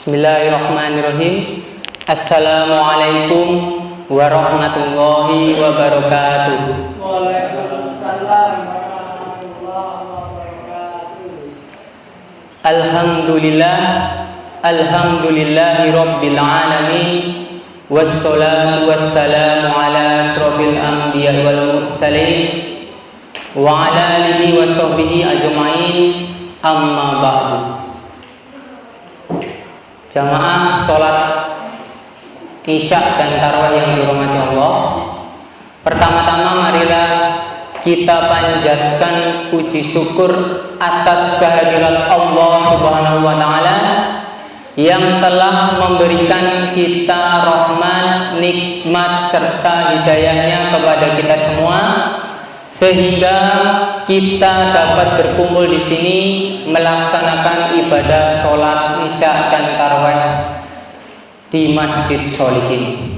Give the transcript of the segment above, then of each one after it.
Bismillahirrahmanirrahim. Assalamualaikum warahmatullahi wabarakatuh. Waalaikumsalam warahmatullahi wabarakatuh. Alhamdulillahi rabbil alamin. Wassalatu wassalamu ala asrofil anbiya wal mursalin wa ala alihi wa sahbihi ajma'in, amma ba'du. Jamaah sholat isya dan tarawih yang dirahmati Allah, pertama-tama marilah kita panjatkan puji syukur atas kehadiran Allah Subhanahu wa Ta'ala yang telah memberikan kita rahmat, nikmat serta hidayahnya kepada kita semua, sehingga kita dapat berkumpul di sini melaksanakan ibadah sholat isya dan tarawih di Masjid Sholihin.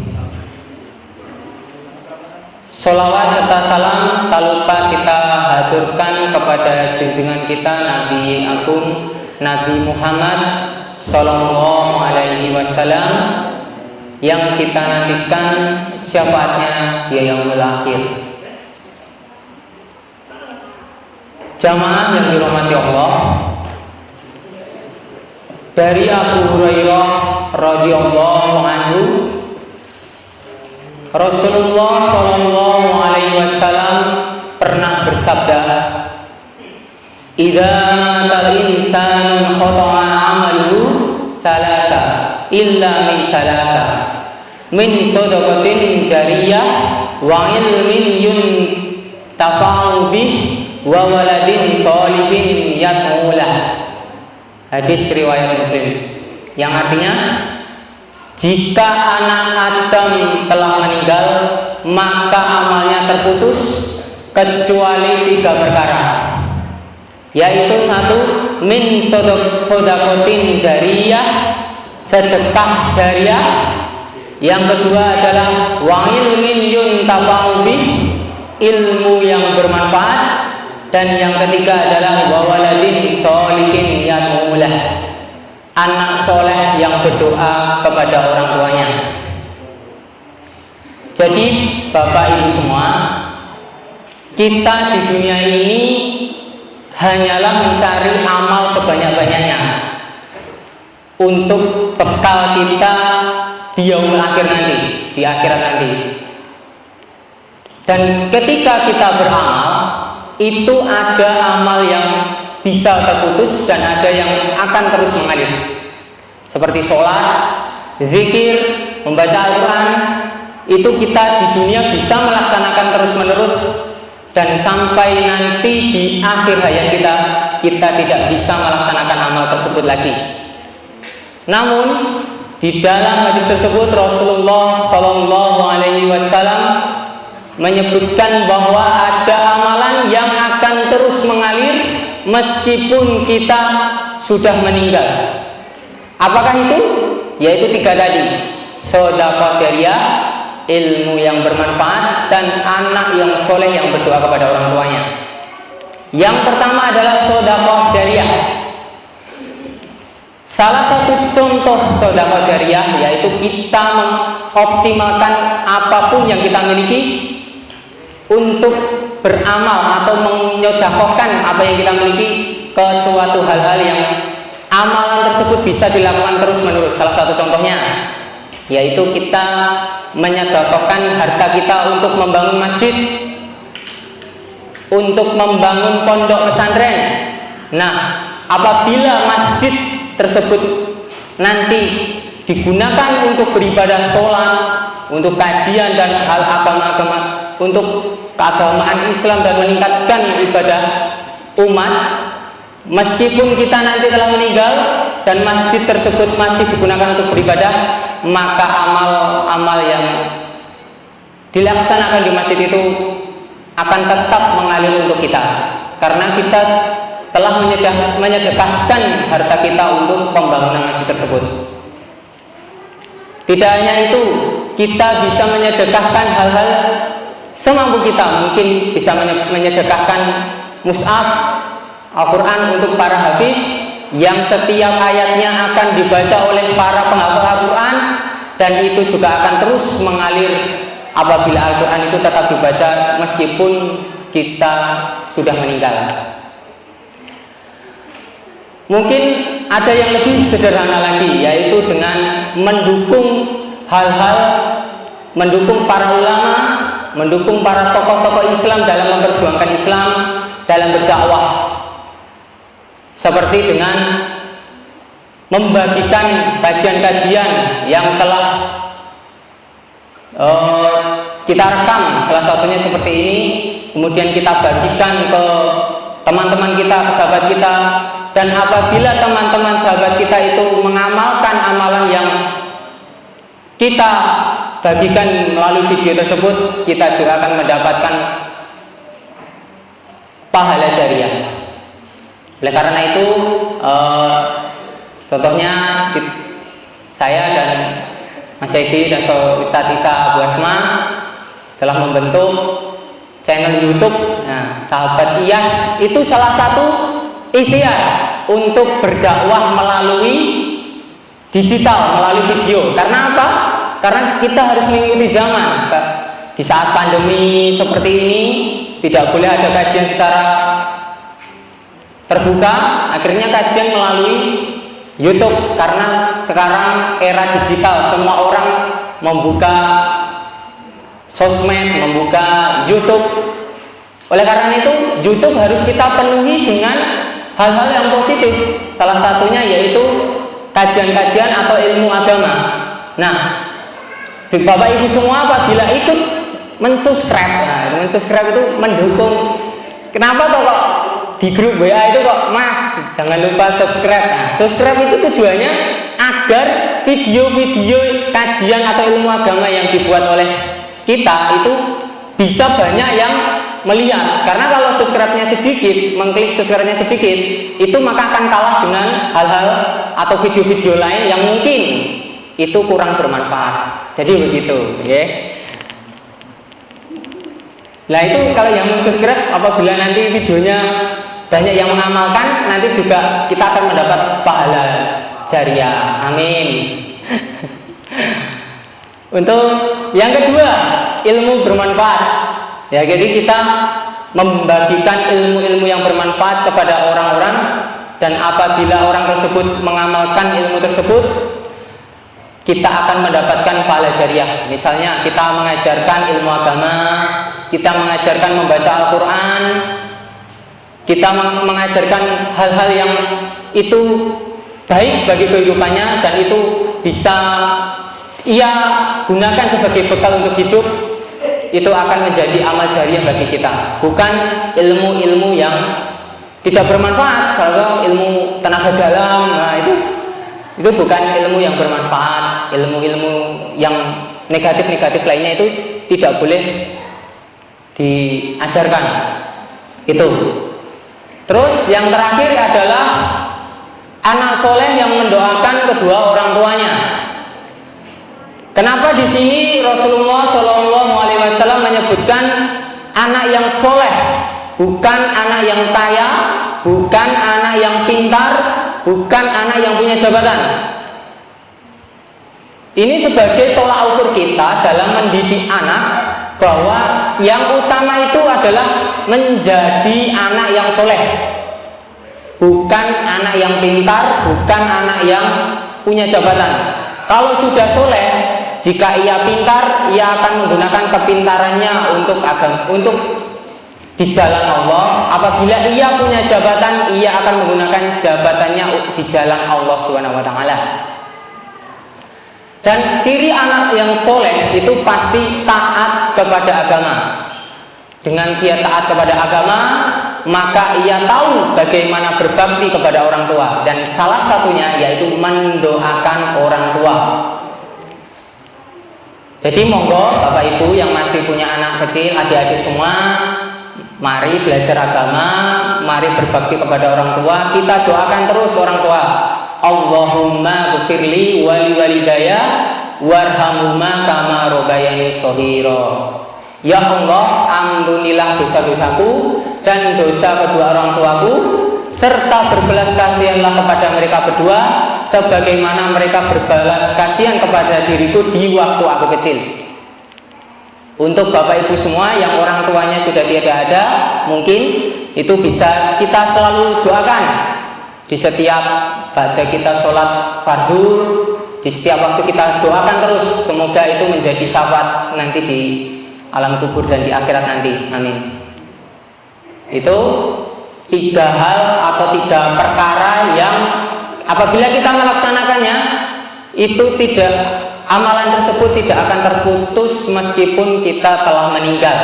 Sholawat serta salam tak lupa kita haturkan kepada junjungan kita Nabi Agung Nabi Muhammad Sallallahu Alaihi Wasallam yang kita nantikan syafaatnya di yaumul akhir. Jamaah yang dirahmati Allah, dari Abu Hurairah radhiyallahu anhu, Rasulullah Sallallahu Alaihi Wasallam pernah bersabda, "Idza matal insanu khata'a amaluhu salasa illa min salasa min shadaqatin jariyah wa ilmin yuntafa'u bih wa waladin sholihin yad'ulah." Hadis riwayat Muslim, yang artinya, jika anak Adam telah meninggal, maka amalnya terputus kecuali 3 perkara, yaitu 1, min sodakotin jariyah, sedekah jariah. Yang kedua adalah wa ilmin yuntafa'u bih, ilmu yang bermanfaat. Dan yang ketiga adalah wa waladin sholihin yad'ulah, anak soleh yang berdoa kepada orang tuanya. Jadi Bapak Ibu semua, kita di dunia ini hanyalah mencari amal sebanyak-banyaknya untuk bekal kita di yaumul akhir nanti, di akhirat nanti. Dan ketika kita beramal, itu ada amal yang bisa terputus dan ada yang akan terus mengalir, seperti sholat, zikir, membaca Al-Quran. Itu kita di dunia bisa melaksanakan terus-menerus, dan sampai nanti di akhir hayat kita tidak bisa melaksanakan amal tersebut lagi. Namun di dalam hadis tersebut Rasulullah Shallallahu Alaihi Wasallam menyebutkan bahwa ada amalan yang akan terus mengalir meskipun kita sudah meninggal. Apakah itu? Yaitu 3 tadi: sedekah jariah, ilmu yang bermanfaat, dan anak yang soleh yang berdoa kepada orang tuanya. Yang pertama adalah sedekah jariah. Salah satu contoh sedekah jariah yaitu kita mengoptimalkan apapun yang kita miliki untuk beramal atau menyodaqahkan apa yang kita miliki ke suatu hal-hal yang amalan tersebut bisa dilakukan terus-menerus. Salah satu contohnya yaitu kita menyodaqahkan harta kita untuk membangun masjid, untuk membangun pondok pesantren. Nah, apabila masjid tersebut nanti digunakan untuk beribadah sholat, untuk kajian dan hal agama-agama, untuk keagamaan Islam dan meningkatkan ibadah umat, meskipun kita nanti telah meninggal dan masjid tersebut masih digunakan untuk beribadah, maka amal-amal yang dilaksanakan di masjid itu akan tetap mengalir untuk kita, karena kita telah menyedekahkan harta kita untuk pembangunan masjid tersebut. Tidak hanya itu, kita bisa menyedekahkan hal-hal semampu kita, mungkin bisa menyedekahkan mushaf Al-Quran untuk para hafiz, yang setiap ayatnya akan dibaca oleh para penghafal Al-Quran, dan itu juga akan terus mengalir apabila Al-Quran itu tetap dibaca meskipun kita sudah meninggal. Mungkin ada yang lebih sederhana lagi, yaitu dengan mendukung mendukung para ulama, mendukung para tokoh-tokoh Islam dalam memperjuangkan Islam, dalam berdakwah, seperti dengan membagikan kajian-kajian yang telah kita rekam, salah satunya seperti ini, kemudian kita bagikan ke teman-teman kita, ke sahabat kita, dan apabila teman-teman sahabat kita itu mengamalkan amalan yang kita bagikan melalui video tersebut, kita juga akan mendapatkan pahala jariah. Oleh karena itu, contohnya saya dan Mas Edi dan Ustadz Isa Abu Asma telah membentuk channel YouTube. Nah, Sahabat IAS itu salah satu ikhtiar untuk berdakwah melalui digital, melalui video. Karena apa? Karena kita harus mengikuti zaman. Di saat pandemi seperti ini tidak boleh ada kajian secara terbuka, akhirnya kajian melalui YouTube. Karena sekarang era digital, semua orang membuka sosmed, membuka YouTube. Oleh karena itu, YouTube harus kita penuhi dengan hal-hal yang positif. Salah satunya yaitu kajian-kajian atau ilmu agama. Nah, Bapak Ibu semua apabila ikut mensubscribe, nah, mensubscribe itu mendukung. Kenapa kok di grup WA itu kok, Mas, jangan lupa subscribe. Nah, subscribe itu tujuannya agar video-video kajian atau ilmu agama yang dibuat oleh kita itu bisa banyak yang melihat. Karena kalau subscribe-nya sedikit, mengklik subscribe-nya sedikit, itu maka akan kalah dengan hal-hal atau video-video lain yang mungkin itu kurang bermanfaat. Jadi begitu, ya. Nah, itu kalau yang mensubscribe, apabila nanti videonya banyak yang mengamalkan, nanti juga kita akan mendapat pahala jariah. Amin. Untuk yang kedua, ilmu bermanfaat. Ya, jadi kita membagikan ilmu-ilmu yang bermanfaat kepada orang-orang, dan apabila orang tersebut mengamalkan ilmu tersebut, kita akan mendapatkan pahala jariah. Misalnya kita mengajarkan ilmu agama, kita mengajarkan membaca Al-Quran, kita mengajarkan hal-hal yang itu baik bagi kehidupannya, dan itu bisa ia gunakan sebagai bekal untuk hidup, itu akan menjadi amal jariah bagi kita. Bukan ilmu-ilmu yang tidak bermanfaat, misalnya ilmu tenaga dalam, nah itu bukan ilmu yang bermanfaat. Ilmu-ilmu yang negatif-negatif lainnya itu tidak boleh diajarkan. Itu. Terus yang terakhir adalah anak soleh yang mendoakan kedua orang tuanya. Kenapa di sini Rasulullah SAW menyebutkan anak yang soleh, bukan anak yang kaya, bukan anak yang pintar, bukan anak yang punya jabatan? Ini sebagai tolak ukur kita dalam mendidik anak, bahwa yang utama itu adalah menjadi anak yang soleh, bukan anak yang pintar, bukan anak yang punya jabatan. Kalau sudah soleh, jika ia pintar, ia akan menggunakan kepintarannya untuk agama, untuk di jalan Allah. Apabila ia punya jabatan, ia akan menggunakan jabatannya di jalan Allah Subhanahu wa taala. Dan ciri anak yang soleh itu pasti taat kepada agama. Dengan dia taat kepada agama, maka ia tahu bagaimana berbakti kepada orang tua, dan salah satunya yaitu mendoakan orang tua. Jadi monggo Bapak Ibu yang masih punya anak kecil, adik-adik semua, mari belajar agama, mari berbakti kepada orang tua. Kita doakan terus orang tua. Allahumma ghfirli wali walidaya warhamhuma kama rabbayani shaghira. Ya Allah, ampunilah dosa-dosaku dan dosa kedua orang tuaku, serta berbelas kasihanlah kepada mereka berdua sebagaimana mereka berbelas kasihan kepada diriku di waktu aku kecil. Untuk Bapak Ibu semua yang orang tuanya sudah tiada ada, mungkin itu bisa kita selalu doakan di setiap pada kita sholat fardu, di setiap waktu kita doakan terus, semoga itu menjadi syafaat nanti di alam kubur dan di akhirat nanti. Amin. Itu 3 hal atau 3 perkara yang apabila kita melaksanakannya, itu amalan tersebut tidak akan terputus meskipun kita telah meninggal.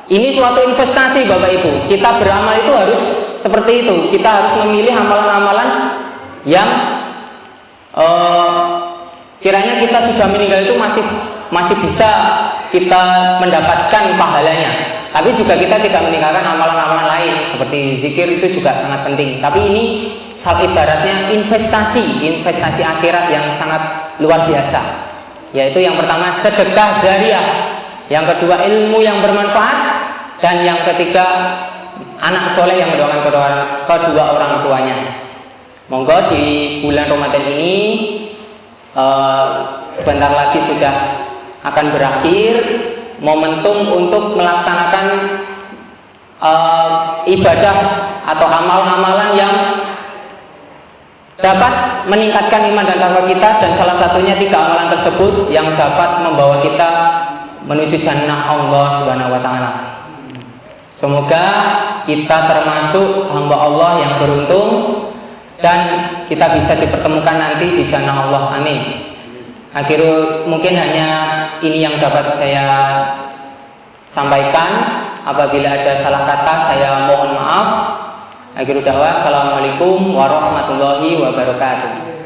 Ini suatu investasi Bapak Ibu. Kita beramal itu harus seperti itu. Kita harus memilih amalan-amalan yang kiranya kita sudah meninggal itu masih bisa kita mendapatkan pahalanya. Tapi juga kita tidak meninggalkan amalan-amalan lain seperti zikir, itu juga sangat penting. Tapi ini ibaratnya investasi akhirat yang sangat luar biasa. Yaitu yang pertama sedekah jariyah, yang kedua ilmu yang bermanfaat, dan yang ketiga anak soleh yang mendoakan kedua orang tuanya. Monggo di bulan Ramadan ini sebentar lagi sudah akan berakhir, momentum untuk melaksanakan ibadah atau amal-amalan yang dapat meningkatkan iman dan takwa kita, dan salah satunya 3 amalan tersebut yang dapat membawa kita menuju jannah Allah Subhanahu wa taala. Semoga kita termasuk hamba Allah yang beruntung dan kita bisa dipertemukan nanti di jannah Allah. Amin. Akhirul mungkin hanya ini yang dapat saya sampaikan. Apabila ada salah kata saya mohon maaf. Akhirul da'wah, assalamualaikum warahmatullahi wabarakatuh.